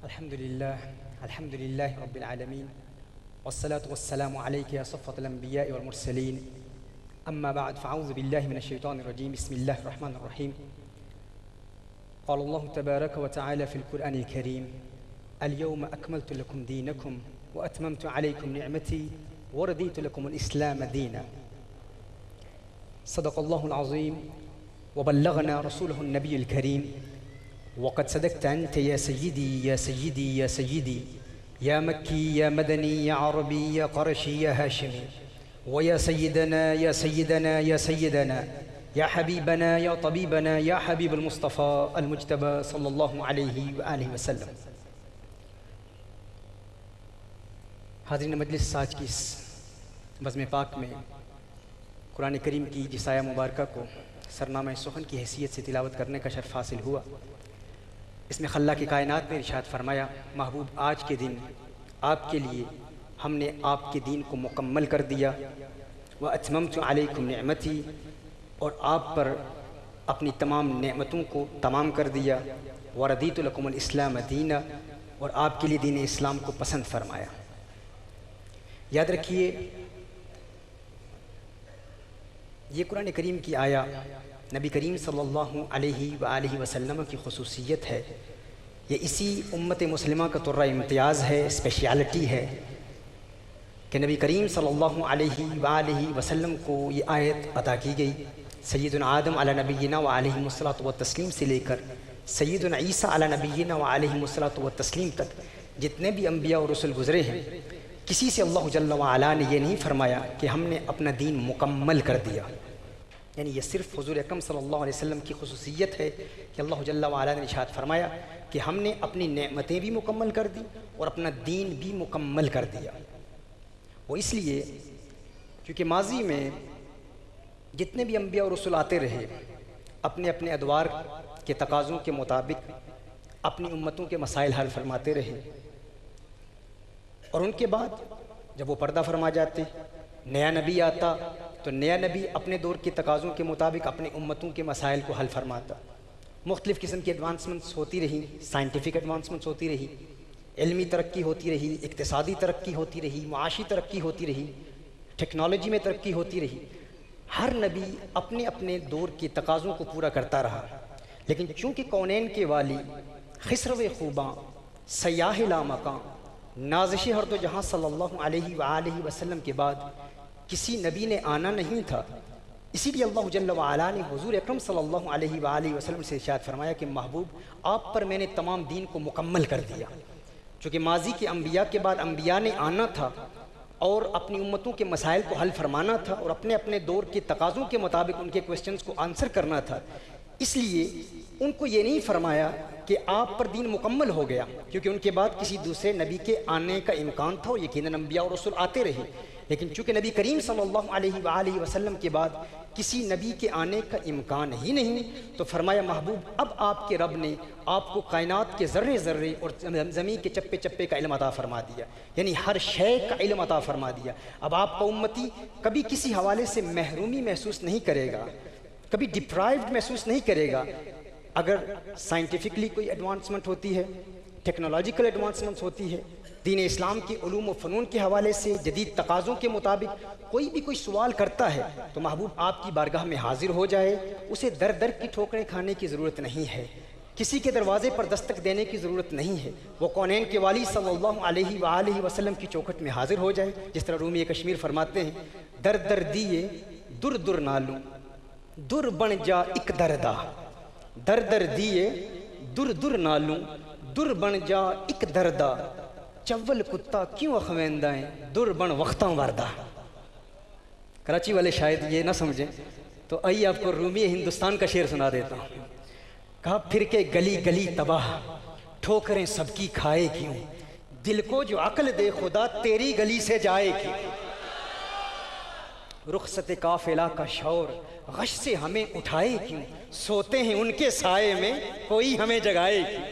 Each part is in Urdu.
الحمد لله رب العالمين والصلاة والسلام عليك يا صفوة الأنبياء والمرسلين أما بعد فأعوذ بالله من الشيطان الرجيم بسم الله الرحمن الرحيم قال الله تبارك وتعالى في القرآن الكريم اليوم أكملت لكم دينكم وأتممت عليكم نعمتي ورضيت لكم الإسلام دينا صدق الله العظيم وبلغنا رسوله النبي الكريم وقد صدقت أنت يا سيدي يا سيدي يا سيدي يا مكي يا مدني يا عربي يا قرشي يا هاشمي ويا سيدنا يا سيدنا يا سيدنا يا حبيبنا يا طبيبنا يا حبيب المصطفى المجتبى صلى الله عليه وآله وسلم. حاضرین مجلس، آج کی اس بزم پاک میں قرآن کریم کی جس آیہ مبارکہ کو سرنامہ سخن کی حیثیت سے تلاوت کرنے کا شرف حاصل ہوا. اس میں خلاق کی کائنات نے ارشاد فرمایا، محبوب آج کے دن آپ کے لیے ہم نے آپ کے دین کو مکمل کر دیا، وَأَتْمَمْتُ عَلَيْكُمْ نِعْمَتِي، اور آپ پر اپنی تمام نعمتوں کو تمام کر دیا، وَرَضِيتُ لَكُمُ الْإِسْلَامَ دِينًا، اور آپ کے لیے دین اسلام کو پسند فرمایا. یاد رکھیے، یہ قرآن کریم کی آیا نبی کریم صلی اللہ علیہ وآلہ وسلم کی خصوصیت ہے. یہ اسی امت مسلمہ کا طرہ امتیاز ہے، اسپیشیالٹی ہے کہ نبی کریم صلی اللہ علیہ وآلہ وسلم کو یہ آیت عطا کی گئی. سیدنا آدم علی نبینا وعلیہ الصلاۃ والتسلیم سے لے کر سیدنا عیسیٰ علی نبینا وعلیہ الصلاۃ والتسلیم تک جتنے بھی انبیاء اور رسل گزرے ہیں، کسی سے اللہ جل وعلا نے یہ نہیں فرمایا کہ ہم نے اپنا دین مکمل کر دیا. یعنی یہ صرف حضور اکرم صلی اللہ علیہ وسلم کی خصوصیت ہے کہ اللہ جل وعلا نے ارشاد فرمایا کہ ہم نے اپنی نعمتیں بھی مکمل کر دی اور اپنا دین بھی مکمل کر دیا. وہ اس لیے کیونکہ ماضی میں جتنے بھی انبیاء اور رسول آتے رہے، اپنے اپنے ادوار کے تقاضوں کے مطابق اپنی امتوں کے مسائل حل فرماتے رہے، اور ان کے بعد جب وہ پردہ فرما جاتے، نیا نبی آتا تو نیا نبی اپنے دور کے تقاضوں کے مطابق اپنی امتوں کے مسائل کو حل فرماتا. مختلف قسم کی ایڈوانسمنٹس ہوتی رہی، سائنٹیفک ایڈوانسمنٹس ہوتی رہی، علمی ترقی ہوتی رہی، اقتصادی ترقی ہوتی رہی، معاشی ترقی ہوتی رہی، ٹیکنالوجی میں ترقی ہوتی رہی. ہر نبی اپنے اپنے دور کے تقاضوں کو پورا کرتا رہا. لیکن چونکہ کونین کے والی، خسرو خوباں، سیاح لامکاں، نازش ہر دو جہاں صلی اللہ علیہ وآلہ وسلم کے بعد کسی نبی نے آنا نہیں تھا، اسی لیے اللہ جل وعلا نے حضور اکرم صلی اللہ علیہ وآلہ وسلم سے ارشاد فرمایا کہ محبوب آپ پر میں نے تمام دین کو مکمل کر دیا. چونکہ ماضی کے انبیاء کے بعد انبیاء نے آنا تھا اور اپنی امتوں کے مسائل کو حل فرمانا تھا اور اپنے اپنے دور کے تقاضوں کے مطابق ان کے کویسچنز کو آنسر کرنا تھا. اس لیے ان کو یہ نہیں فرمایا کہ آپ پر دین مکمل ہو گیا، کیونکہ ان کے بعد کسی دوسرے نبی کے آنے کا امکان تھا اور یقیناً انبیاء اور رسول آتے رہے. لیکن چونکہ نبی کریم صلی اللہ علیہ وآلہ وسلم کے بعد کسی نبی کے آنے کا امکان ہی نہیں، تو فرمایا محبوب اب آپ کے رب نے آپ کو کائنات کے ذرے ذرے اور زمین کے چپے چپے کا علم عطا فرما دیا، یعنی ہر شے کا علم عطا فرما دیا. اب آپ کا امتی کبھی کسی حوالے سے محرومی محسوس نہیں کرے گا، کبھی ڈپرائیوڈ محسوس نہیں کرے گا. اگر سائنٹیفکلی کوئی ایڈوانسمنٹ ہوتی ہے، ٹیکنالوجیکل ایڈوانسمنٹ ہوتی ہے، دین اسلام کے علوم و فنون کے حوالے سے جدید تقاضوں کے مطابق کوئی بھی کوئی سوال کرتا ہے تو محبوب آپ کی بارگاہ میں حاضر ہو جائے. اسے در در کی ٹھوکریں کھانے کی ضرورت نہیں ہے، کسی کے دروازے پر دستک دینے کی ضرورت نہیں ہے. وہ کونین کے والی صلی اللہ علیہ وآلہ وسلم کی چوکھٹ میں حاضر ہو جائے. جس طرح رومی کشمیر فرماتے ہیں، در در دیے در در نالوں در بن جا اک دردا، در در دیے در در نالوں در بن جا اک دردا، چول کتا کیوں اخویندائیں در بن وقتاں وردہ. کراچی والے شاید یہ نہ سمجھیں تو آئیے آپ کو رومی ہندوستان کا شعر سنا دیتا ہوں. کہا پھر کے گلی گلی تباہ ٹھوکریں سب کی کھائے کیوں، دل کو جو عقل دے خدا تیری گلی سے جائے کیوں. رخصت قافلہ کا شور غش سے ہمیں اٹھائے کیوں، سوتے ہیں ان کے سائے میں کوئی ہمیں جگائے کیوں.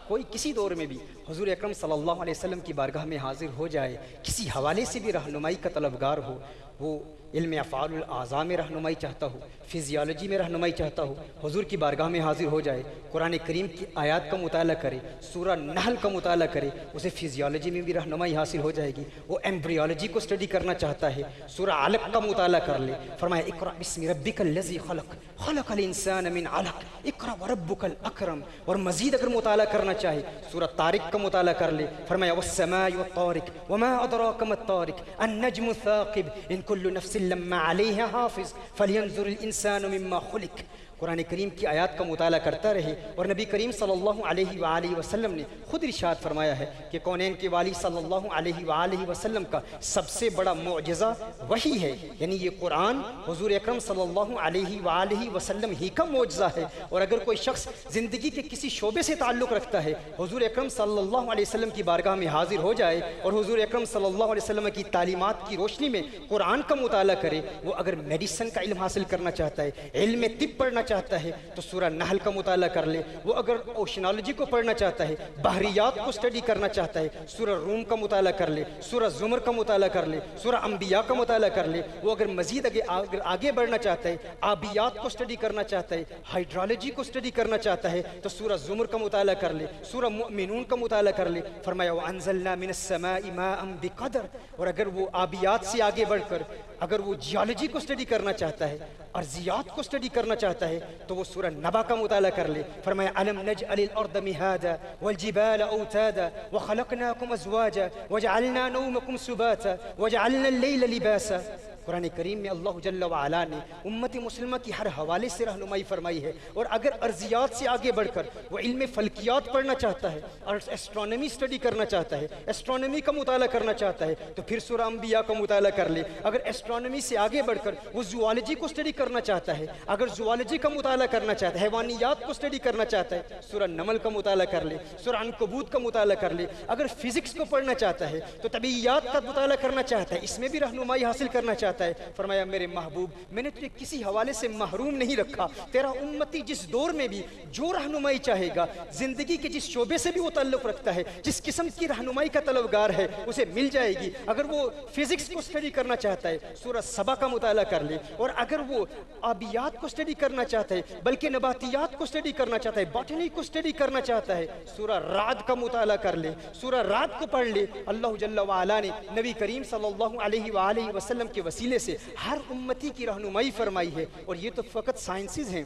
کوئی کسی دور میں بھی حضور اکرم صلی اللہ علیہ وسلم کی بارگاہ میں حاضر ہو جائے، کسی حوالے سے بھی رہنمائی کا طلبگار ہو، وہ علم افعال الاعضاء میں رہنمائی چاہتا ہو، فزیالوجی میں رہنمائی چاہتا ہو، حضور کی بارگاہ میں حاضر ہو جائے، قرآن کریم کی آیات کا مطالعہ کرے، سورہ نحل کا مطالعہ کرے، اسے فزیالوجی میں بھی رہنمائی حاصل ہو جائے گی۔ وہ ایمبریولوجی کو اسٹڈی کرنا چاہتا ہے، سورہ علق کا مطالعہ کر لے۔ فرمایا اقرأ بسم ربک الذی خلق خلق الانسان من علق اقرأ وربک الاکرم۔ اور مزید اگر مطالعہ کرنا چاہے سورہ طارق کا مطالعہ کر لے۔ فرمایا والسماء والطارق وما ادراک ما الطارق النجم الثاقب ان کل نفس لما علیہ حافظ فلینظر الانسان مما خلق۔ قرآن کریم کی آیات کا مطالعہ کرتا رہے۔ اور نبی کریم صلی اللہ علیہ وآلہ وسلم نے خود ارشاد فرمایا ہے کہ کونین کے والی صلی اللہ علیہ وآلہ وسلم کا سب سے بڑا معجزہ وحی ہے، یعنی یہ قرآن حضور اکرم صلی اللہ علیہ وآلہ وسلم ہی کا معجزہ ہے۔ اور اگر کوئی شخص زندگی کے کسی شعبے سے تعلق رکھتا ہے، حضور اکرم صلی اللہ علیہ وسلم کی بارگاہ میں حاضر ہو جائے اور حضور اکرم صلی اللہ علیہ وسلم کی تعلیمات کی روشنی میں قرآن کا مطالعہ کرے، وہ اگر میڈیسن کا علم حاصل کرنا چاہتا ہے، علم طب پڑھنا چاہتا ہے تو سورہ نحل کا مطالعہ کر لے۔ وہ اگر اوشنالوجی کو پڑھنا چاہتا ہے، بحریات کو اسٹڈی کرنا چاہتا ہے، سورہ روم کا مطالعہ کر لے، سورہ زمر کا مطالعہ کر لے، سورہ انبیاء کا مطالعہ کر لے۔ وہ اگر مزید آگے بڑھنا چاہتا ہے، آبیات کو اسٹڈی کرنا چاہتا ہے، ہائیڈرالوجی کو اسٹڈی کرنا چاہتا ہے تو سورہ زمر کا مطالعہ کر لے، سورہ مؤمنون کا مطالعہ کر لے۔ فرمایا وَأَنزَلْنَا مِنَ السَّمَاءِ مَاءً بِقَدَرٍ۔ اور اگر وہ آبیات سے آگے بڑھ کر اگر وہ جیولوجی کو اسٹڈی کرنا چاہتا ہے، ارضیات کو اسٹڈی کرنا چاہتا ہے تو وہ سورہ نبا کا مطالعہ کر لے۔ فرمایا أَلَمْ نَجْعَلِ الْأَرْضَ مِهَادًا وَالْجِبَالَ أَوْتَادًا وَخَلَقْنَاكُمْ أَزْوَاجًا وَجَعَلْنَا نَوْمَكُمْ سُبَاتًا وَجَعَلْنَا اللَّيْلَ لِبَاسًا۔ قرآن کریم میں اللہ جل وعلا نے امت مسلمہ کی ہر حوالے سے رہنمائی فرمائی ہے۔ اور اگر ارضیات سے آگے بڑھ کر وہ علم فلکیات پڑھنا چاہتا ہے اور ایسٹرونومی اسٹڈی کرنا چاہتا ہے، ایسٹرونومی کا مطالعہ کرنا چاہتا ہے تو پھر سورہ انبیاء کا مطالعہ کر لے۔ اگر ایسٹرونومی سے آگے بڑھ کر وہ زوالوجی کو اسٹڈی کرنا چاہتا ہے، اگر زوالوجی کا مطالعہ کرنا چاہتا ہے، حیوانیات کو اسٹڈی کرنا چاہتا ہے، سورہ نمل کا مطالعہ کر لے، سورہ عنکبوت کا مطالعہ کر لے۔ اگر فزکس کو پڑھنا چاہتا ہے تو طبیعیات کا مطالعہ کرنا چاہتا ہے، اس میں بھی رہنمائی حاصل کرنا چاہتا ہے۔ فرمایا میرے محبوب میں نے تجھے کسی حوالے سے محروم نہیں رکھا، تیرا امتی جس دور میں بھی جو رہنمائی چاہے گا، زندگی کے جس شعبے سے بھی وہ تعلق رکھتا ہے، جس قسم کی رہنمائی کا طلبگار ہے اسے مل جائے گی۔ اگر وہ فزکس کو اسٹڈی کرنا چاہتا ہے سورہ سبا کا مطالعہ کر لے، اور اگر وہ آبیات کو اسٹڈی کرنا چاہتا ہے بلکہ نباتیات کو اسٹڈی کرنا چاہتا ہے، باٹنی کو اسٹڈی کرنا چاہتا ہے، سورہ رعد کا مطالعہ کر لے، سورہ رعد کو پڑھ لے۔ اللہ جل وعلا نے نبی کریم صلی اللہ علیہ وآلہ وسلم کے وسیلے سے ہر امتی کی رہنمائی فرمائی ہے۔ اور یہ تو فقط سائنسز ہیں،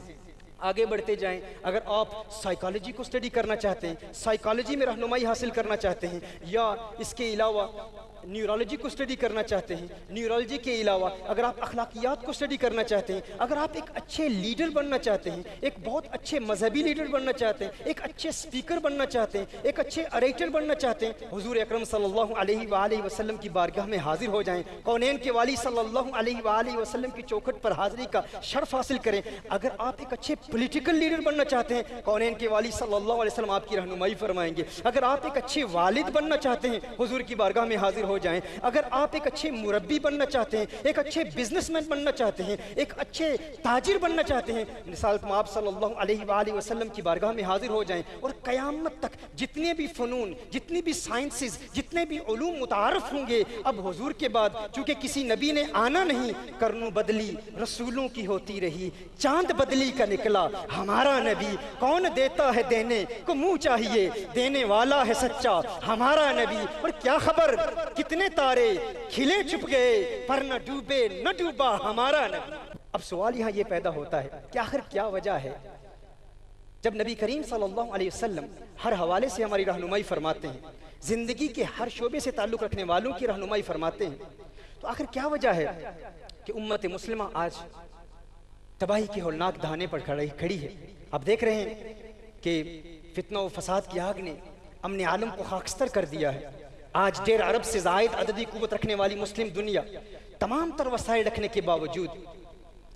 آگے بڑھتے جائیں۔ اگر آپ سائیکالوجی کو اسٹڈی کرنا چاہتے ہیں، سائیکالوجی میں رہنمائی حاصل کرنا چاہتے ہیں، یا اس کے علاوہ نیورولوجی کو اسٹڈی کرنا چاہتے ہیں، نیورولوجی کے علاوہ اگر آپ اخلاقیات کو اسٹڈی کرنا چاہتے ہیں، اگر آپ ایک اچھے لیڈر بننا چاہتے ہیں، ایک بہت اچھے مذہبی لیڈر بننا چاہتے ہیں، ایک اچھے سپیکر بننا چاہتے ہیں، ایک اچھے اریٹر بننا چاہتے ہیں، حضور اکرم صلی اللہ علیہ وآلہ وسلم کی بارگاہ میں حاضر ہو جائیں، کونین کے والی صلی اللہ علیہ وآلہ وسلم کی چوکھٹ پر حاضری کا شرف حاصل کریں۔ اگر آپ ایک اچھے پولیٹیکل لیڈر بننا چاہتے ہیں، کونین کے والی صلی اللہ علیہ وسلم آپ کی رہنمائی فرمائیں گے۔ اگر آپ ایک اچھے والد بننا چاہتے ہیں، حضور کی بارگاہ میں حاضر ہو جائیں۔ اگر آپ ایک اچھے مربی بننا چاہتے ہیں، ایک اچھے بزنس مین بننا چاہتے ہیں، ایک اچھے تاجر بننا چاہتے ہیں، مثال آپ صلی اللہ علیہ وآلہ وسلم کی بارگاہ میں حاضر ہو جائیں۔ اور قیامت تک جتنے بھی فنون، جتنی بھی سائنسز، جتنے بھی علوم متعارف ہوں گے، اب حضور کے بعد چونکہ کسی نبی نے آنا نہیں، کرنوں بدلی رسولوں کی ہوتی رہی، چاند بدلی کا نکلا ہمارا نبی، کون دیتا ہے دینے کو منہ چاہیے، دینے والا ہے سچا ہمارا نبی۔ اور کیا خبر کتنے تارے کھلے چھپ گئے پر نہ ڈوبے نہ ڈوبا ہمارا نبی۔ اب سوال یہاں یہ پیدا ہوتا ہے کہ آخر کیا وجہ ہے جب نبی کریم صلی اللہ علیہ وسلم ہر حوالے سے ہماری رہنمائی فرماتے ہیں، زندگی کے ہر شعبے سے تعلق رکھنے والوں کی رہنمائی فرماتے ہیں، تو آخر کیا وجہ ہے کہ امت مسلمہ آج تباہی کے ہولناک دہانے پر کھڑی ہے؟ آپ دیکھ رہے ہیں کہ فتنہ و فساد کی آگ نے امن عالم کو خاکستر کر دیا ہے۔ آج 1.5 ارب سے زائد عددی قوت رکھنے والی مسلم دنیا تمام تر وسائل رکھنے کے باوجود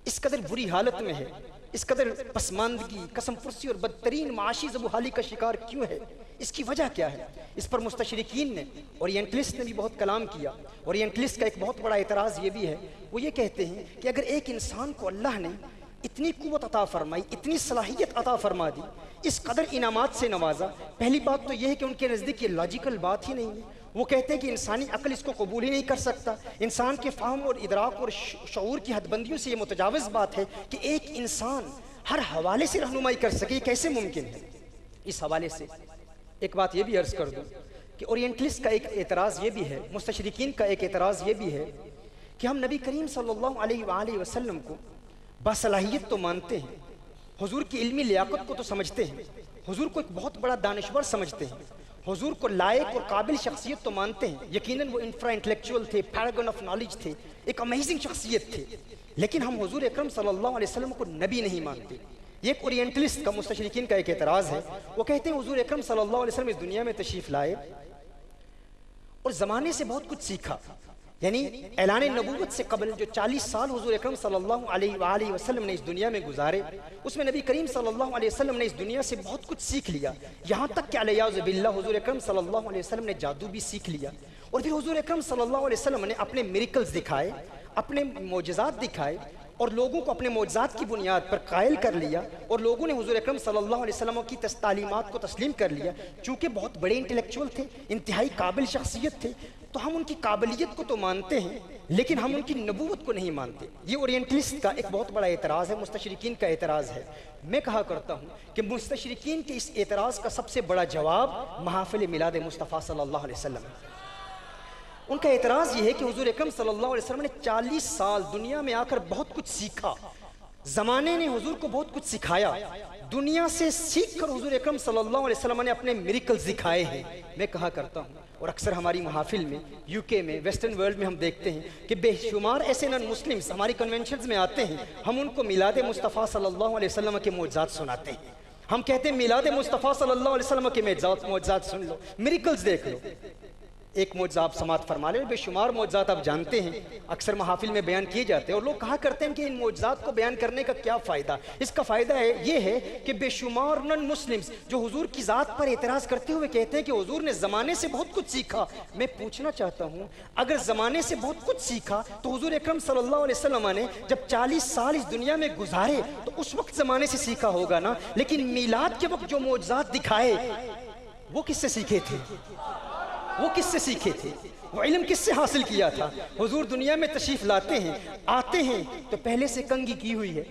اس قدر بری حالت میں ہے، اس قدر پسماندگی، قسم پرسی اور بدترین معاشی زبوحالی کا شکار کیوں ہے؟ اس کی وجہ کیا ہے؟ اس پر مستشرقین نے، اورینٹلسٹ نے بھی بہت کلام کیا۔ اورینٹلسٹ کا ایک بہت بڑا اعتراض یہ بھی ہے، وہ یہ کہتے ہیں کہ اگر ایک انسان کو اللہ نے اتنی قوت عطا فرمائی، اتنی صلاحیت عطا فرما دی، اس قدر انعامات سے نوازا، پہلی بات تو یہ ہے کہ ان کے نزدیک یہ لاجیکل بات ہی نہیں ہے۔ وہ کہتے ہیں کہ انسانی عقل اس کو قبول ہی نہیں کر سکتا، انسان کے فہم اور ادراک اور شعور کی حد بندیوں سے یہ متجاوز بات ہے کہ ایک انسان ہر حوالے سے رہنمائی کر سکے، یہ کیسے ممکن ہے؟ اس حوالے سے ایک بات یہ بھی عرض کر دوں کہ اورینٹلسٹ کا ایک اعتراض یہ بھی ہے، مستشرقین کا ایک اعتراض یہ بھی ہے کہ ہم نبی کریم صلی اللہ علیہ وآلہ وسلم کو باصلاحیت تو مانتے ہیں، حضور کی علمی لیاقت کو تو سمجھتے ہیں، حضور کو ایک بہت بڑا دانشور سمجھتے ہیں، حضور کو لائق اور قابل شخصیت تو مانتے ہیں، یقیناً وہ انفرا انٹلیکچوئل تھے، پیراگن آف نالج تھے، ایک امیزنگ شخصیت تھے، لیکن ہم حضور اکرم صلی اللہ علیہ وسلم کو نبی نہیں مانتے۔ یہ ایک اورینٹلسٹ کا، مستشرقین کا ایک اعتراض ہے۔ وہ کہتے ہیں حضور اکرم صلی اللہ علیہ وسلم اس دنیا میں تشریف لائے اور زمانے سے بہت کچھ سیکھا، یعنی اعلان نبوت سے قبل جو 40 سال حضور اکرم صلی اللہ علیہ وآلہ وسلم نے اس دنیا میں گزارے، اس میں نبی کریم صلی اللہ علیہ وسلم نے اس دنیا سے بہت کچھ سیکھ لیا، یہاں تک کہ علیہ باللہ حضور اکرم صلی اللہ علیہ وسلم نے جادو بھی سیکھ لیا، اور پھر حضور اکرم صلی اللہ علیہ وسلم نے اپنے میریکلز دکھائے، اپنے معجزات دکھائے، اور لوگوں کو اپنے معجزات کی بنیاد پر قائل کر لیا، اور لوگوں نے حضور اکرم صلی اللہ علیہ وسلم کی تعلیمات کو تسلیم کر لیا۔ چونکہ بہت بڑے انٹلیکچوئل تھے، انتہائی قابل شخصیت تھے، تو ہم ان کی قابلیت کو تو مانتے ہیں لیکن ہم ان کی نبوت کو نہیں مانتے۔ یہ اورینٹلسٹ کا ایک بہت بڑا اعتراض ہے، مستشرقین کا اعتراض ہے۔ میں کہا کرتا ہوں کہ مستشرقین کے اس اعتراض کا سب سے بڑا جواب محافل میلاد مصطفیٰ صلی اللہ علیہ وسلم ہے۔ ان کا اعتراض یہ ہے کہ حضور اکرم صلی اللہ علیہ وسلم نے 40 سال دنیا میں آ کر بہت کچھ سیکھا، زمانے نے حضور کو بہت کچھ سکھایا، دنیا سے سیکھ کر حضور اکرم صلی اللہ علیہ وسلم نے اپنے میریکلز دکھائے ہیں۔ میں کہا کرتا ہوں، اور اکثر ہماری محافل میں، UK میں، ویسٹرن ورلڈ میں ہم دیکھتے ہیں کہ بے شمار ایسے نن مسلمز ہماری کنونشنز میں آتے ہیں، ہم ان کو میلاد مصطفیٰ صلی اللہ علیہ وسلم کے معجزات سناتے ہیں، ہم کہتے ہیں میلاد مصطفیٰ صلی اللہ علیہ وسلم کے معجزات سن لو، میریکلز دیکھ لو۔ ایک معجزہ آپ سماعت فرما لیں، بے شمار معجزات آپ جانتے ہیں، اکثر محافل میں بیان کیے جاتے ہیں، اور لوگ کہا کرتے ہیں کہ ان معجزات کو بیان کرنے کا کیا فائدہ؟ اس کا فائدہ یہ ہے کہ بے شمار نن مسلمز جو حضور کی ذات پر اعتراض کرتے ہوئے کہتے ہیں کہ حضور نے زمانے سے بہت کچھ سیکھا۔ میں پوچھنا چاہتا ہوں، اگر زمانے سے بہت کچھ سیکھا تو حضور اکرم صلی اللہ علیہ وسلم نے جب 40 سال اس دنیا میں گزارے تو اس وقت زمانے سے سیکھا ہوگا نا، لیکن میلاد کے وقت جو معجزات دکھائے وہ کس سے سیکھے تھے؟ وہ کس سے سیکھے تھے؟ وہ علم کس سے حاصل کیا تھا؟ حضور دنیا میں تشریف لاتے ہیں، آتے ہیں تو پہلے سے کنگھی کی ہوئی ہے،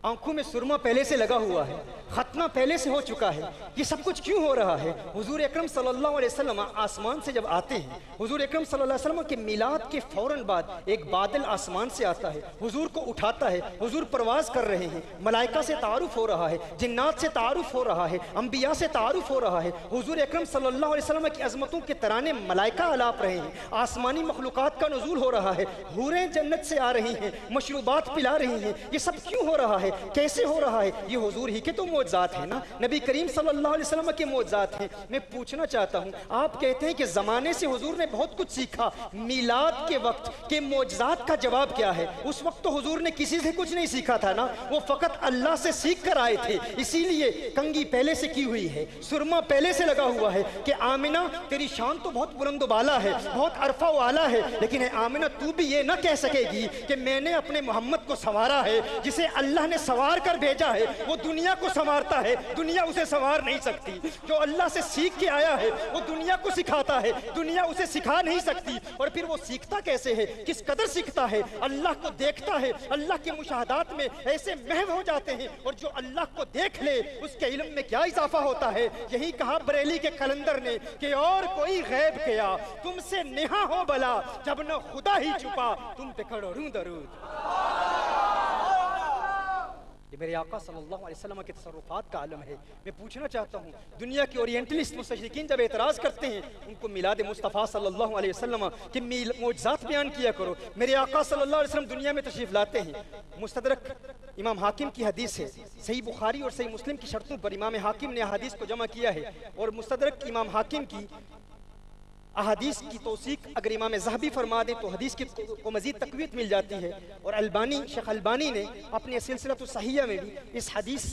آنکھوں میں سرما پہلے سے لگا ہوا ہے، ختنہ پہلے سے ہو چکا ہے۔ یہ سب کچھ کیوں ہو رہا ہے؟ حضور اکرم صلی اللہ علیہ وسلم آسمان سے جب آتے ہیں، حضور اکرم صلی اللہ علیہ وسلم کے میلاد کے فوراً بعد ایک بادل آسمان سے آتا ہے، حضور کو اٹھاتا ہے، حضور پرواز کر رہے ہیں، ملائکہ سے تعارف ہو رہا ہے، جنات سے تعارف ہو رہا ہے، انبیاء سے تعارف ہو رہا ہے، حضور اکرم صلی اللہ علیہ وسلم کی عظمتوں کے ترانے ملائکہ الاپ رہے ہیں، آسمانی مخلوقات کا نزول ہو رہا ہے، حوریں جنت سے آ رہی ہیں، مشروبات پلا رہی ہیں۔ یہ سب کیوں ہو رہا ہے؟ کیسے ہو رہا ہے؟ یہ حضور ہی کے تو معجزات ہیں نا، نبی کریم صلی اللہ علیہ وسلم کے معجزات ہیں۔ میں پوچھنا چاہتا ہوں، آپ کہتے ہیں کہ زمانے سے حضور نے بہت کچھ سیکھا، میلاد کے وقت کے معجزات کا جواب کیا ہے؟ اس وقت تو حضور نے کسی سے کچھ نہیں سیکھا تھا نا، وہ فقط اللہ سے سیکھ کر آئے تھے، اسی لیے کنگھی پہلے سے کی ہوئی ہے، سرما پہلے سے لگا ہوا ہے کہ آمنہ تیری شان تو بہت بلند و بالا ہے، بہت عرفہ و اعلیٰ ہے، لیکن اے آمنہ تو بھی یہ نہ کہہ سکے گی کہ میں نے اپنے محمد کو سنوارا ہے، جسے اللہ نے سنوار کر بھیجا ہے، وہ دنیا کو سنوارتا ہے، دنیا اسے سنوار نہیں سکتی۔ جو اللہ سے سیکھ کے آیا ہے وہ دنیا کو سکھاتا ہے، دنیا اسے سکھا نہیں سکتی۔ اور پھر وہ سیکھتا کیسے ہے؟ کس قدر سیکھتا ہے؟ اللہ کو دیکھتا ہے، اللہ کے مشاہدات میں ایسے محو ہو جاتے ہیں، اور جو اللہ کو دیکھ لے اس کے علم میں کیا اضافہ ہوتا ہے؟ یہی کہا بریلی کے قلندر نے کہ اور کوئی غیب کیا تم سے نہا ہو بلا، جب نہ خدا ہی چھپا تم پہ کھڑو روں درود۔ یہ میرے آقا صلی اللہ علیہ وسلم کے تصرفات کا عالم ہے۔ میں پوچھنا چاہتا ہوں، دنیا کے اورینٹلسٹ مستشرقین جب اعتراض کرتے ہیں، ان کو میلاد مصطفیٰ صلی اللہ علیہ وسلم کے معجزات بیان کیا کرو۔ میرے آقا صلی اللہ علیہ وسلم دنیا میں تشریف لاتے ہیں، مستدرک امام حاکم کی حدیث ہے، صحیح بخاری اور صحیح مسلم کی شرطوں پر امام حاکم نے حدیث کو جمع کیا ہے، اور مستدرک امام حاکم کی احادیث کی توثیق اگر امام ذہبی فرما دیں تو حدیث کو مزید تقویت مل جاتی ہے، اور شیخ البانی نے اپنے سلسلۃ الصحیحہ میں بھی اس حدیث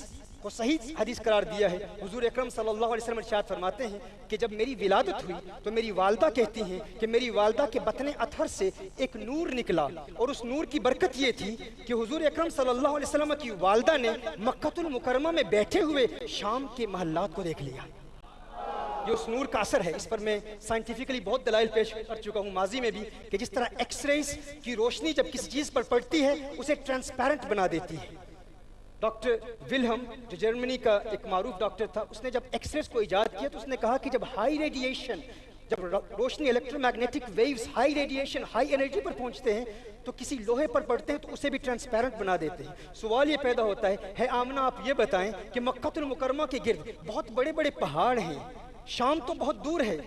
کو صحیح حدیث قرار دیا ہے۔ حضور اکرم صلی اللہ علیہ وسلم ارشاد فرماتے ہیں کہ جب میری ولادت ہوئی تو میری والدہ کہتی ہیں کہ میری والدہ کے بطن اطہر سے ایک نور نکلا، اور اس نور کی برکت یہ تھی کہ حضور اکرم صلی اللہ علیہ وسلم کی والدہ نے مکہ المکرمہ میں بیٹھے ہوئے شام کے محلات کو دیکھ لیا۔ یہ اس نور کا اثر ہے. اس پر میں سائنٹیفکلی بہت دلائل پیش کر چکا ہوں ماضی میں بھی کہ جس طرح ایکس ریز کی روشنی جب کسی چیز پر پڑتی ہے اسے ٹرانسپیرنٹ بنا دیتی ہے. ڈاکٹر ولہم جو جرمنی کا ایک معروف ڈاکٹر تھا، اس نے جب ایکس ریز کو ایجاد کیا تو اس نے کہا کہ جب ہائی ریڈیشن، جب روشنی electromagnetic waves high radiation high energy پر پہنچتے ہیں تو کسی لوہے پر پڑتے ہیں تو اسے بھی ٹرانسپیرنٹ بنا دیتے ہیں. سوال یہ پیدا ہوتا ہے آمنہ آپ یہ بتائیں کہ مکہ المکرمہ کے گرد بہت بڑے بڑے پہاڑ ہیں، شام تو بہت دور ہے،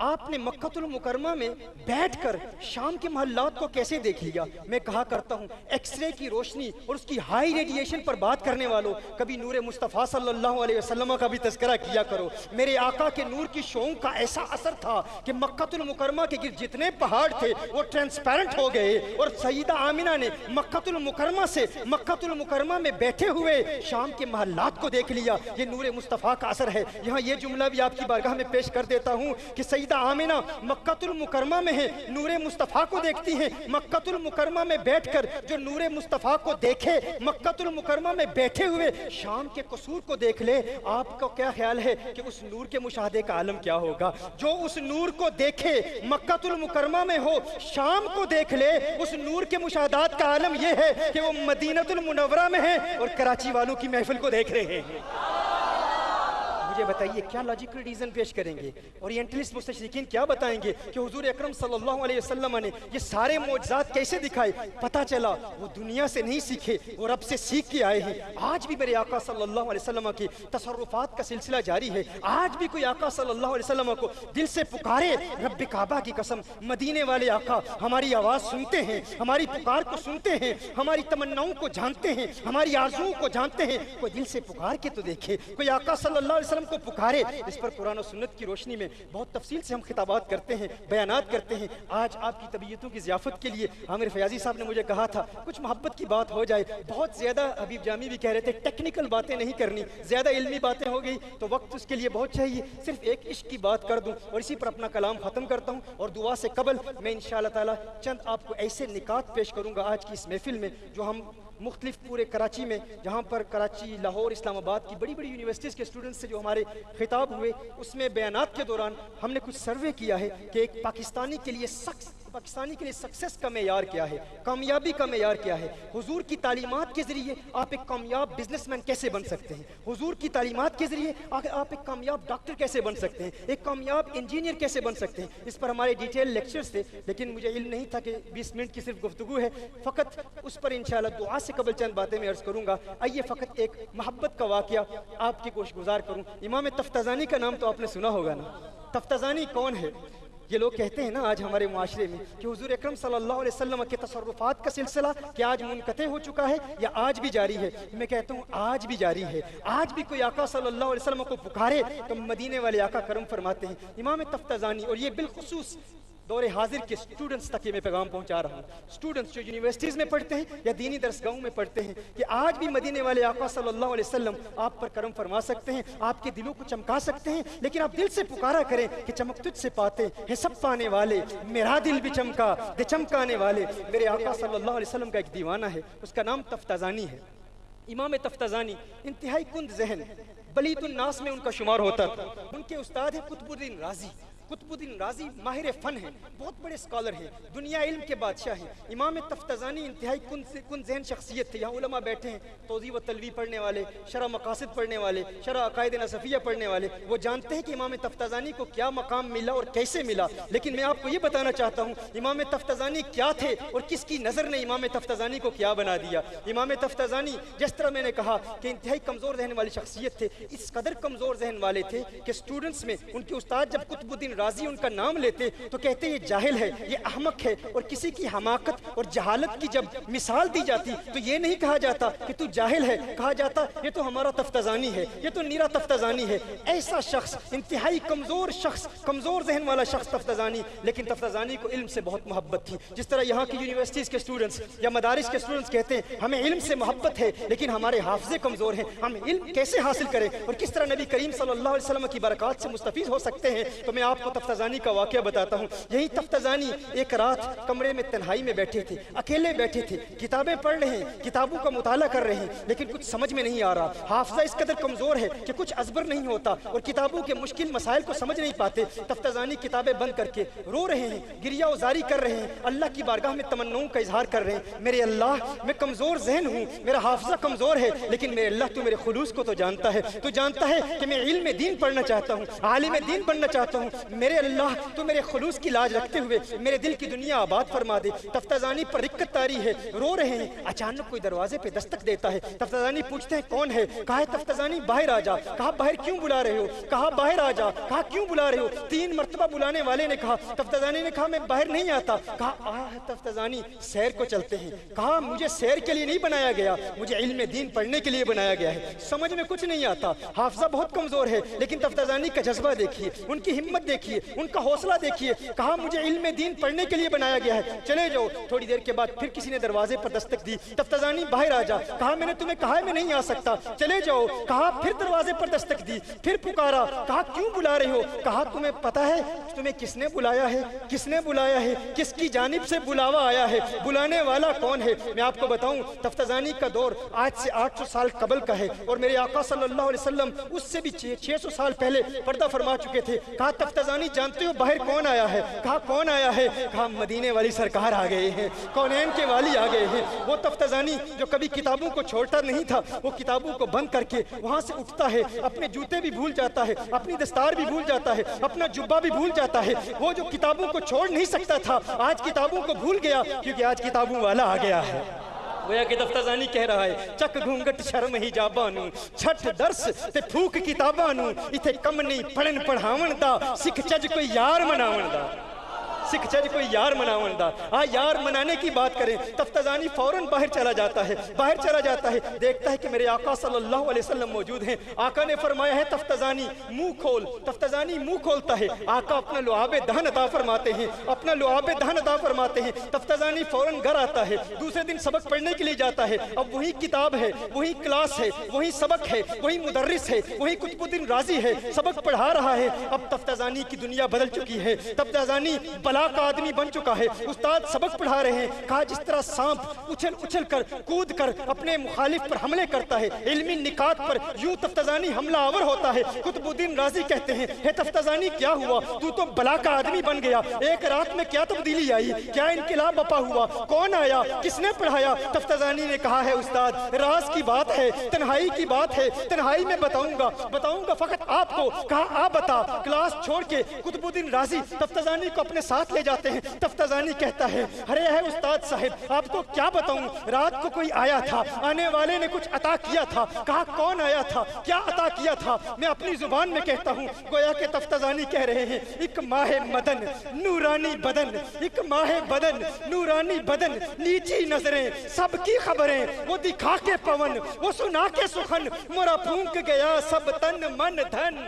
آپ نے مکہ المکرمہ میں بیٹھ کر شام کے محلات کو کیسے دیکھ لیا؟ میں کہا کرتا ہوں ایکس رے کی روشنی اور اس کی ہائی ریڈیشن پر بات کرنے والوں کبھی نور مصطفیٰ صلی اللہ علیہ وسلم کا بھی تذکرہ کیا کرو. میرے آقا کے نور کی شعاؤں کا ایسا اثر تھا کہ مکہ المکرمہ کے گرد جتنے پہاڑ تھے وہ ٹرانسپیرنٹ ہو گئے، اور سیدہ آمنہ نے مکہ المکرمہ سے مکہ المکرمہ میں بیٹھے ہوئے شام کے محلات کو دیکھ لیا. یہ نور مصطفیٰ کا اثر ہے. یہاں یہ جملہ بھی آپ کی بارگاہ میں پیش کر دیتا ہوں کہ سیدہ آمنہ مکہ المکرمہ میں ہے، نور مصطفیٰ کو دیکھتی ہیں. مکہ المکرمہ میں بیٹھ کر جو نور مصطفیٰ کو دیکھے، مکہ المکرمہ میں بیٹھے ہوئے شام کے قصور کو دیکھ لے، آپ کا کیا خیال ہے کہ اس نور کے مشاہدے کا عالم کیا ہوگا؟ جو اس نور کو دیکھے، مکہ المکرمہ میں ہو، شام کو دیکھ لے، اس نور کے مشاہدات کا عالم یہ ہے کہ وہ مدینہ المنورہ میں ہے اور کراچی والوں کی محفل کو دیکھ رہے ہیں. مجھے بتائیے کیا لاجیکل ریزن پیش کریں گے؟ اورینٹلسٹ مستشرقین کیا بتائیں گے کہ حضور اکرم صلی اللہ علیہ وسلم نے یہ سارے معجزات کیسے دکھائے؟ پتہ چلا وہ دنیا سے نہیں سیکھے، وہ رب سے سیکھ کے آئے ہیں. آج بھی میرے آقا صلی اللہ علیہ وسلم کی تصرفات کا سلسلہ جاری ہے. آج بھی کوئی آقا صلی اللہ علیہ وسلم کو دل سے پکارے، رب کعبہ کی قسم مدینے والے آقا ہماری آواز سنتے ہیں، ہماری پکار کو سنتے ہیں، ہماری تمناؤں کو جانتے ہیں، ہماری آرزوؤں کو جانتے ہیں. کوئی دل سے پکار کے تو دیکھے، کوئی آقا صلی اللہ علیہ وسلم کو پکارے. اس پر قرآن و سنت کی روشنی میں بہت تفصیل سے ہم خطابات کرتے ہیں، بیانات کرتے ہیں. آج آپ کی طبیعتوں کی ضیافت کے لیے عامر فیاضی صاحب نے مجھے کہا تھا کچھ محبت کی بات ہو جائے. بہت زیادہ حبیب جامی بھی کہہ رہے تھے ٹیکنیکل باتیں نہیں کرنی، زیادہ علمی باتیں ہو گئی تو وقت اس کے لیے بہت چاہیے. صرف ایک عشق کی بات کر دوں اور اسی پر اپنا کلام ختم کرتا ہوں. اور دعا سے قبل میں انشاءاللہ تعالی چند آپ کو ایسے نکات پیش کروں گا آج کی اس محفل میں جو ہم مختلف پورے کراچی میں، جہاں پر کراچی، لاہور، اسلام آباد کی بڑی بڑی یونیورسٹیز کے اسٹوڈنٹس سے جو ہمارے خطاب ہوئے، اس میں بیانات کے دوران ہم نے کچھ سروے کیا ہے کہ ایک پاکستانی کے لیے سکسیس کا معیار کیا ہے، کامیابی کا معیار کیا ہے. حضور کی تعلیمات کے ذریعے آپ ایک کامیاب بزنس مین کیسے بن سکتے ہیں؟ حضور کی تعلیمات کے ذریعے آپ ایک کامیاب ڈاکٹر کیسے بن سکتے ہیں؟ ایک کامیاب انجینئر کیسے بن سکتے ہیں؟ اس پر ہمارے ڈیٹیل لیکچرز تھے، لیکن مجھے علم نہیں تھا کہ 20 منٹ کی صرف گفتگو ہے. فقط اس پر انشاءاللہ دعا سے قبل چند باتیں میں عرض کروں گا. آئیے فقط ایک محبت کا واقعہ آپ کی گوش گزار کروں. امام تفتزانی کا نام تو آپ نے سنا ہوگا نا. تفتزانی کون ہے؟ یہ لوگ کہتے ہیں نا آج ہمارے معاشرے میں کہ حضور اکرم صلی اللہ علیہ وسلم کے تصرفات کا سلسلہ کیا آج منقطع ہو چکا ہے یا آج بھی جاری ہے؟ میں کہتا ہوں آج بھی جاری ہے. آج بھی کوئی آقا صلی اللہ علیہ وسلم کو پکارے تو مدینے والے آقا کرم فرماتے ہیں. امام تفتزانی، اور یہ بالخصوص دور حاضر کے اسٹوڈنٹس تک یہ میں پیغام پہنچا رہا ہوں، اسٹوڈنٹس جو یونیورسٹیز میں پڑھتے ہیں یا دینی درسگاہوں میں پڑھتے ہیں، کہ آج بھی مدینے والے آقا صلی اللہ علیہ وسلم آپ پر کرم فرما سکتے ہیں، آپ کے دلوں کو چمکا سکتے ہیں. لیکن آپ دل سے پکارا کریں کہ چمک تجھ سے پاتے ہیں سب پانے والے، میرا دل بھی چمکا دے چمکانے والے. میرے آقا صلی اللہ علیہ وسلم کا ایک دیوانہ ہے، اس کا نام تفتزانی ہے. امام تفتزانی انتہائی کند ذہن، بلیت الناس میں ان کا شمار ہوتا تھا. ان کے استاد ہیں قطب الدین رازی. قطب الدین رازی ماہر فن ہیں، بہت بڑے اسکالر ہیں، دنیا علم کے بادشاہ ہیں. امام تفتزانی انتہائی کن ذہن شخصیت تھے. یہاں علماء بیٹھے ہیں، توضیح و تلویح پڑھنے والے، شرح مقاصد پڑھنے والے، شرح عقائد نصفیہ پڑھنے والے. وہ جانتے ہیں کہ امام تفتزانی کو کیا مقام ملا اور کیسے ملا. لیکن میں آپ کو یہ بتانا چاہتا ہوں امام تفتزانی کیا تھے اور کس کی نظر نے امام تفتزانی کو کیا بنا دیا. امام تفتزانی جس طرح میں نے کہا کہ انتہائی کمزور ذہن والی شخصیت تھے، اس قدر کمزور ذہن والے تھے کہ اسٹوڈنٹس میں ان کے استاد جب قطب الدین رازی ان کا نام لیتے تو کہتے یہ جاہل ہے، یہ احمق ہے. اور کسی کی حماقت اور جہالت کی جب مثال دی جاتی تو یہ نہیں کہا جاتا کہ تو جاہل ہے، کہا جاتا یہ تو ہمارا تفتزانی ہے، یہ تو نیرا تفتزانی ہے. ایسا شخص، انتہائی کمزور شخص، کمزور ذہن والا شخص تفتزانی. لیکن تفتزانی کو علم سے بہت محبت تھی. جس طرح یہاں کی یونیورسٹیز کے اسٹوڈنٹس یا مدارس کے اسٹوڈنٹس کہتے ہیں ہمیں علم سے محبت ہے لیکن ہمارے حافظے کمزور ہیں، ہم علم کیسے حاصل کریں؟ اور کس طرح نبی کریم صلی اللہ علیہ وسلم کی برکات سے مستفید ہو سکتے ہیں، تو میں آپ کو تفتزانی کا واقعہ بتاتا ہوں۔ یہی تفتزانی ایک رات کمرے میں تنہائی میں بیٹھے تھے، اکیلے بیٹھے تھے، کتابیں پڑھ رہے ہیں، کتابوں کا مطالعہ کر رہے ہیں، لیکن کچھ سمجھ میں نہیں آ رہا۔ حافظہ اس قدر کمزور ہے کہ کچھ ازبر نہیں ہوتا اور کتابوں کے مشکل مسائل کو سمجھ نہیں پاتے۔ تفتزانی کتابیں بند کر کے رو رہے ہیں، گریہ وزاری کر رہے ہیں، اللہ کی بارگاہ میں تمناؤں کا اظہار کر رہے ہیں۔ میرے اللہ، میں کمزور ذہن ہوں، میرا حافظہ کمزور ہے، لیکن میرے اللہ تو میرے خلوص کو تو جانتا ہے، تو جانتا ہے کہ میں علم دین پڑھنا چاہتا ہوں، عالم دین بننا چاہتا ہوں۔ میرے اللہ تو میرے خلوص کی لاج رکھتے ہوئے میرے دل کی دنیا آباد فرما دے۔ تفتزانی پر رکت طاری ہے، رو رہے ہیں، اچانک کوئی دروازے پہ دستک دیتا ہے۔ تفتزانی پوچھتے ہیں کون ہے؟ کہا ہے تفتزانی باہر آ جا۔ کہا باہر کیوں بلا رہے ہو؟ کہا باہر آ جا۔ کہا کیوں بلا رہے ہو؟ 3 مرتبہ بلانے والے نے کہا۔ تفتزانی نے کہا میں باہر نہیں آتا۔ کہا تفتزانی سیر کو چلتے ہیں۔ کہا مجھے سیر کے لیے نہیں بنایا گیا، مجھے علم دین پڑھنے کے لیے بنایا گیا ہے۔ سمجھ میں کچھ نہیں آتا، حافظہ بہت کمزور ہے، لیکن تفتزانی کا جذبہ دیکھیے، ان کی ہمت دیکھیے، ان کا حوصلہ دیکھیے۔ کہا مجھے علم دین پڑھنے کے لیے بنایا گیا ہے، چلے جاؤ۔ تھوڑی دیر کے بعد پھر کسی نے دروازے پر دستک دی۔ تفتزانی باہر آ جا۔ کہا میں نے تمہیں کہا ہے میں نہیں آ سکتا، چلے جاؤ۔ کہا پھر دروازے پر دستک دی، پھر پکارا۔ کہا کیوں بلا رہے ہو؟ کہا تمہیں پتہ ہے تمہیں کس نے بلایا ہے؟ کس نے بلایا ہے؟ کس کی جانب سے بلاوا آیا ہے؟ بلانے والا کون ہے؟ میں آپ کو بتاؤں، تفتزانی کا دور آج سے 800 سال قبل کا ہے، اور میرے آقا صلی اللہ علیہ وسلم اس سے بھی 600 سال پہلے پردہ فرما چکے تھے۔ کہا تفتزانی جانتے ہو باہر کون آیا ہے؟ کہا کون آیا ہے؟ کہا مدینے والی سرکار آ گئے ہیں، کونین کے والی آ گئے ہیں۔ وہ تفتزانی جو کبھی کتابوں کو چھوڑتا نہیں تھا، وہ کتابوں کو بند کر کے وہاں سے اٹھتا ہے، اپنے جوتے بھی بھول جاتا ہے، اپنی دستار بھی بھول جاتا ہے، اپنا جبہ بھی بھول جاتا ہے۔ وہ جو کتابوں کو چھوڑ نہیں سکتا تھا، آج کتابوں کو بھول گیا، کیونکہ آج کتابوں والا آ گیا ہے۔ گویا کہ تفتزانی کہہ رہا ہے چک گھونگٹ شرم ہی جابانو، چھٹ درس تے پھوک کتابانو، ایتھے کم نہیں پڑھن پڑھاون دا، سکھ چج کوئی یار مناون دا، سکھ چج کوئی یار مناون دا۔ یار منانے کی بات کریں، تفتزانی فوراً باہر چلا جاتا ہے، باہر چلا جاتا ہے، دیکھتا ہے کہ میرے آقا صلی اللہ علیہ وسلم موجود ہیں۔ آقا نے فرمایا ہے تفتزانی منہ کھول۔ تفتزانی منہ کھولتا ہے، آقا اپنا لعاب دہن عطا فرماتے ہیں، اپنا لعاب دہن عطا فرماتے ہیں۔ تفتزانی فوراً گھر آتا ہے، دوسرے دن سبق پڑھنے کے لیے جاتا ہے۔ اب وہی کتاب ہے، وہی کلاس ہے، وہی سبق ہے، وہی مدرس ہے، وہی قطب الدین رازی ہے، سبق پڑھا رہا ہے۔ اب تفتزانی کی دنیا بدل چکی ہے، تفتزانی بلا کا آدمی بن چکا ہے۔ استاد سبق پڑھا رہے ہیں، کہا جس طرح سانپ اچھل اچھل کر کود کر اپنے مخالف پر حملے کرتا ہے، علمی نکات پر یوں تفتزانی حملہ آور ہوتا ہے۔ قطب الدین رازی کہتے ہیں ہے تفتزانی کیا ہوا؟ تو بلا کا آدمی بن گیا، ایک رات میں کیا تبدیلی آئی؟ کیا انقلاب بپا ہوا؟ کون آیا؟ کس نے پڑھایا؟ تفتزانی نے کہا ہے استاد راز کی بات ہے، تنہائی کی بات ہے، تنہائی میں بتاؤں گا فقط آپ کو۔ کہا آپ بتا۔ کلاس چھوڑ کے قطب الدین رازی تفتزانی کو اپنے ساتھ لے جاتے ہیں۔ تفتزانی کہتا ہے ارے ہے استاد صاحب آپ کو کیا بتاؤں، رات کو کوئی آیا تھا، آنے والے نے کچھ عطا کیا تھا۔ کہا کون آیا تھا، کیا عطا کیا تھا؟ میں اپنی زبان میں کہتا ہوں، گویا کہ تفتزانی کہہ رہے ہیں ایک ماہ مدن نورانی بدن، ایک ماہ بدن نورانی بدن، نیچی نظریں سب کی خبریں، وہ دکھا کے پون وہ سنا کے سخن، مورا پھونک گیا سب تن من دھن،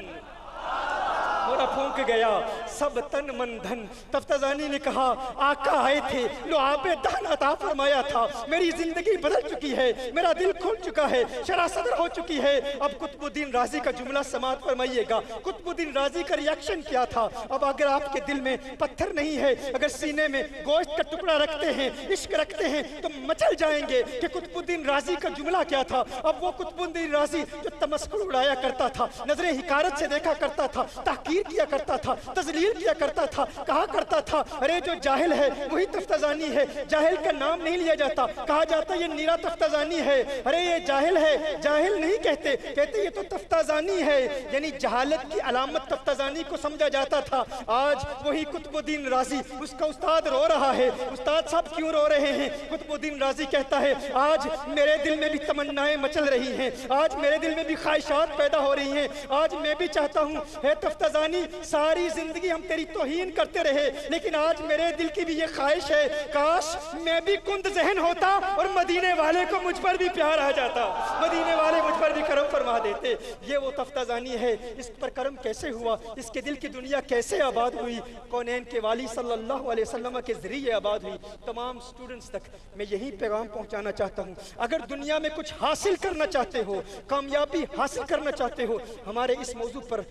مورا پھونک گیا سب تن من دھن۔ تفتزانی نے کہا آقا آئے تھے، لعاب دہن عطا فرمایا تھا، میری زندگی بدل چکی ہے، میرا دل کھل چکا ہے، شرح صدر ہو چکی ہے۔ اب قطب الدین رازی کا جملہ سماعت فرمائیے گا، قطب الدین رازی کا ریاکشن کیا تھا۔ اب اگر آپ کے دل میں پتھر نہیں ہے، اگر سینے میں گوشت کا ٹکڑا رکھتے ہیں، عشق رکھتے ہیں، تو مچل جائیں گے کہ قطب الدین رازی کا جملہ کیا تھا۔ اب وہ قطب الدین رازی جو تمسخر اڑایا کرتا تھا، نظر حقارت سے دیکھا کرتا تھا، تحقیر کیا کرتا تھا، تذلیل کیا کرتا تھا، کہا کرتا تھا ارے جو جاہل ہے وہی تفتزانی ہے، جاہل کا نام نہیں لیا جاتا، کہا جاتا یہ نیرا تفتزانی ہے، ارے یہ جاہل ہے، جاہل نہیں کہتے، کہتے یہ تو تفتزانی ہے، یعنی جہالت کی علامت تفتزانی کو سمجھا جاتا تھا۔ آج وہی قطب الدین رازی، اس کا استاد رو رہا ہے، استاد صاحب کیوں رو رہے ہیں؟ قطب الدین رازی کہتا ہے آج میرے دل میں بھی تمنائیں مچل رہی ہیں، آج میرے دل میں بھی خواہشات پیدا ہو رہی ہیں، آج میں بھی چاہتا ہوں ہے تفتزانی تفتازانی ساری زندگی ہم تیری توہین کرتے رہے، لیکن آج میرے دل کی بھی یہ خواہش ہے کاش میں بھی کند ذہن ہوتا اور مدینے والے کو مجھ پر بھی پیار آ جاتا، مدینے والے مجھ پر بھی کرم فرما دیتے۔ یہ وہ تفتازانی ہے، اس پر کرم کیسے ہوا، اس کے دل کی دنیا کیسے آباد ہوئی، کونین کے والی صلی اللہ علیہ وسلم کے ذریعے آباد ہوئی۔ تمام سٹوڈنٹس تک میں یہی پیغام پہنچانا چاہتا ہوں، اگر دنیا میں کچھ حاصل کرنا چاہتے ہو، کامیابی حاصل کرنا چاہتے ہو، ہمارے اس موضوع پر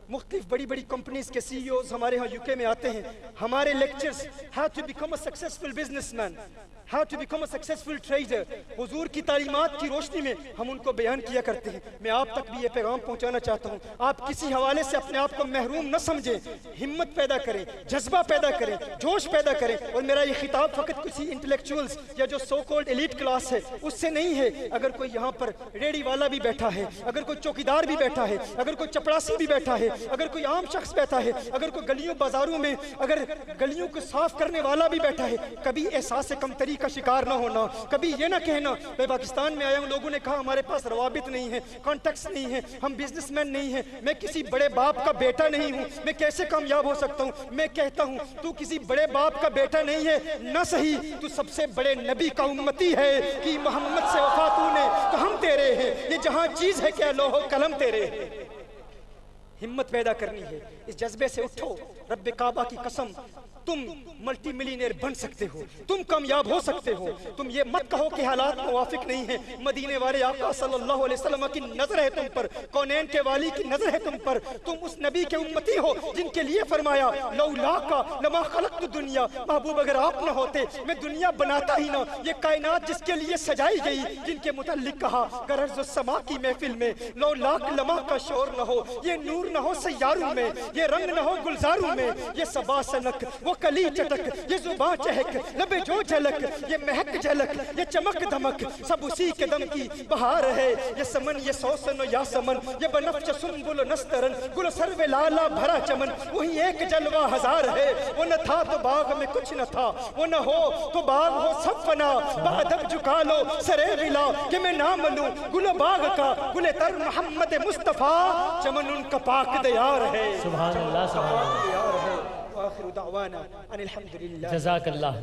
مختلف بڑی بڑی کمپنیز کے سی ای اوز ہمارے ہاں UK میں آتے ہیں، ہمارے lectures how to become a successful businessman, how to become a successful trader, حضور کی تعلیمات کی روشنی میں ہم ان کو بیان کیا کرتے ہیں۔ میں آپ تک بھی یہ پیغام پہنچانا چاہتا ہوں، آپ کسی حوالے سے اپنے آپ کو محروم نہ سمجھیں، ہمت پیدا کریں، جذبہ پیدا کریں، جوش پیدا کریں۔ اور میرا یہ خطاب فقط کسی انٹلیکچوئلز یا جو سو کالڈ ایلیٹ کلاس ہے اس سے نہیں ہے، اگر کوئی یہاں پر ریڑی والا بھی بیٹھا ہے، اگر کوئی چوکیدار بھی بیٹھا ہے، اگر کوئی چپڑاسی بھی بیٹھا ہے، اگر کوئی عام شخص بیٹھا ہے، اگر کوئی گلیوں بازاروں میں اگر گلیوں کو صاف کرنے والا بھی بیٹھا ہے، کبھی احساس کمتری کا شکار نہ ہونا، کبھی یہ نہ کہنا میں پاکستان میں آیا ہوں، لوگوں نے کہا ہمارے پاس روابط نہیں ہے، کانٹیکٹس نہیں ہے، ہم بزنس مین نہیں ہیں، میں کسی بڑے باپ کا بیٹا نہیں ہوں، میں کیسے کامیاب ہو سکتا ہوں؟ میں کہتا ہوں تو کسی بڑے باپ کا بیٹا نہیں ہے، نہ صحیح تو سب سے بڑے نبی کا امتی ہے کہ محمد سے وفا تو نے تو ہم تیرے ہیں، یہ جہاں چیز ہے کہ لوح و قلم تیرے ہیں۔ ہمت پیدا کرنی ہے، اس جذبے سے اٹھو، رب کعبہ کی قسم تم ملٹی ملینئر بن سکتے ہو، تم کامیاب ہو سکتے ہو، تم یہ مت کہو کہ حالات موافق نہیں ہیں۔ مدینے والے آقا صلی اللہ علیہ وسلم کی نظر ہے تم پر، کونین کے والی کی نظر ہے تم پر، تم اس نبی کے امتی ہو جن کے لیے فرمایا لولاک لما خلقت دنیا، محبوب اگر آپ نہ ہوتے میں دنیا بناتا ہی نہ۔ یہ کائنات جس کے لیے سجائی گئی، جن کے متعلق کہا گرز السما کی محفل میں لولاک لما کا شور نہ ہو، یہ نور نہ ہو سیاروں میں، یہ رنگ نہ ہو گلزاروں میں، یہ صبا سنک وہ کلی چٹک، یہ زباں چہک لبے جو جھلک، یہ مہک جھلک یہ چمک دھمک، سب اسی کے دم کی بہار ہے۔ یہ سمن یہ سوسن و یاسمن، یہ بنفش سنبل و نسترن، گل سرو لالا بھرا چمن، وہی ایک جلوہ ہزار ہے۔ وہ نہ تھا تو باغ میں کچھ نہ تھا، وہ نہ ہو تو باغ ہو سب فنا، بادب جھکا لو سرے ولا کہ میں نام لوں گل باغ کا، گل تر محمد مصطفیٰ، چمن ان کا پاک دیار ہے۔ سبحان اللہ، سبحان اللہ، وآخر دعوانا ان الحمد للہ۔ جزاک اللہ۔